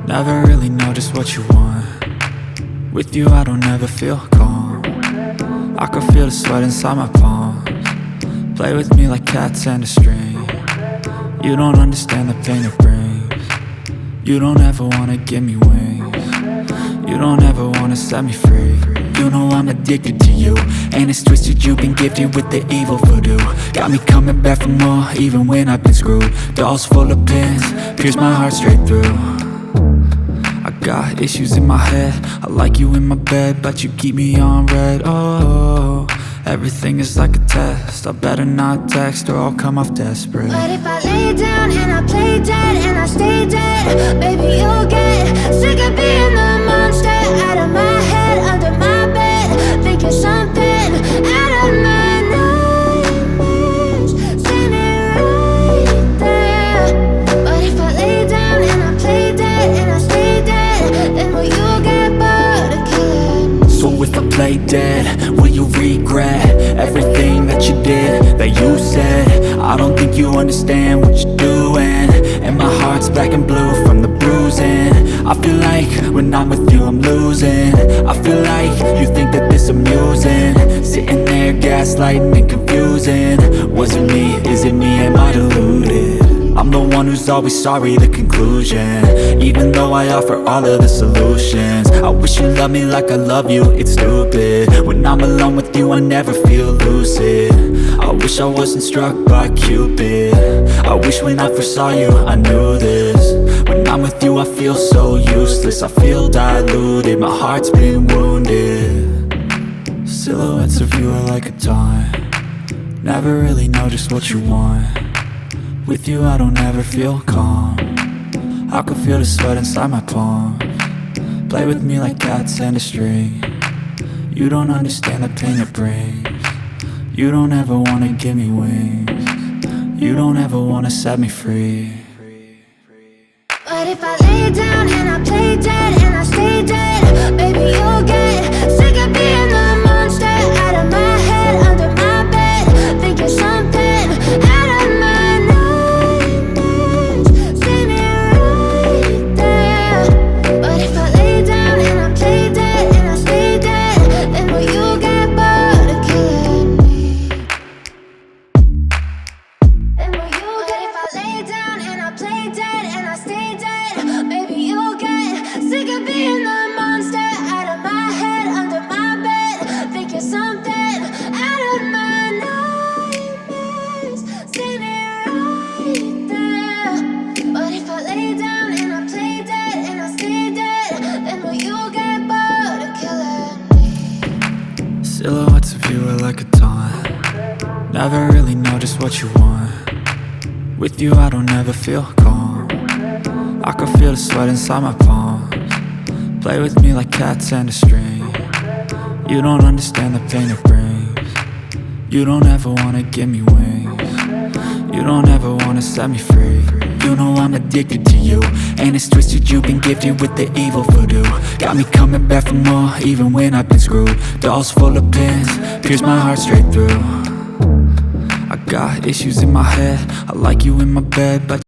Never really know just what you want. With you I don't ever feel calm. I can feel the sweat inside my palms. Play with me like cats and a string. You don't understand the pain it brings. You don't ever wanna give me wings. You don't ever wanna set me free. You know I'm addicted to you, and it's twisted, you've been gifted with the evil voodoo. Got me coming back for more, even when I've been screwed. Dolls full of pins, pierce my heart straight through. I got issues in my head, I like you in my bed, but you keep me on red. Oh, everything is like a test, I better not text or I'll come off desperate. But if I lay down and I play dead and I stay dead, baby you'll get sick of being the monster out of my head, under my bed, thinking something out of my nightmares, standing right there. But if I lay down and I play dead and I stay dead, then will you get bored of killing me? So if I play dead, will you regret everything that you did, that you said? I don't think you understand what you're doing, and my heart's black and blue from the bruising. I feel like when I'm with you I'm losing. I feel like you think that this amusing, sitting there gaslighting and confusing. Was it me? Is it me? Am I deluded? I'm the one who's always sorry, the conclusion, even though I offer all of the solutions. I wish you loved me like I love you, it's stupid. When I'm alone with you I never feel lucid. I wish I wasn't struck by Cupid. I wish when I first saw you I knew this. When I'm with you I feel so useless, I feel diluted, my heart's been wounded. Silhouettes of you are like a taunt. Never really know just what you want. With you I don't ever feel calm. I can feel the sweat inside my palms. Play with me like cats and a string. You don't understand the pain it brings. You don't ever wanna give me wings. You don't ever wanna set me free. But if I lay down and I play dead and I stay dead, baby you'll get sick of being the monster out of my head, under my bed, thinking something out of my nightmares, standing right there. But if I lay down and I play dead and I stay dead, then will you get bored of killing me? Then will you get, if I lay down and I play dead and I stay dead, baby you'll get sick of being the monster out of my head, under my bed, thinking something out of my nightmares, standing right there. But if I lay down and I play dead and I stay dead, then will you get bored of killing me? Silhouettes of you are like a taunt. Never really know just what you want. With you I don't ever feel calm. I can feel the sweat inside my palms. Play with me like cats and a string. You don't understand the pain it brings. You don't ever wanna give me wings. You don't ever wanna set me free. You know I'm addicted to you, and it's twisted, you've been gifted with the evil voodoo. Got me coming back for more, even when I've been screwed. Dolls full of pins, pierce my heart straight through. I got issues in my head, I like you in my bed, but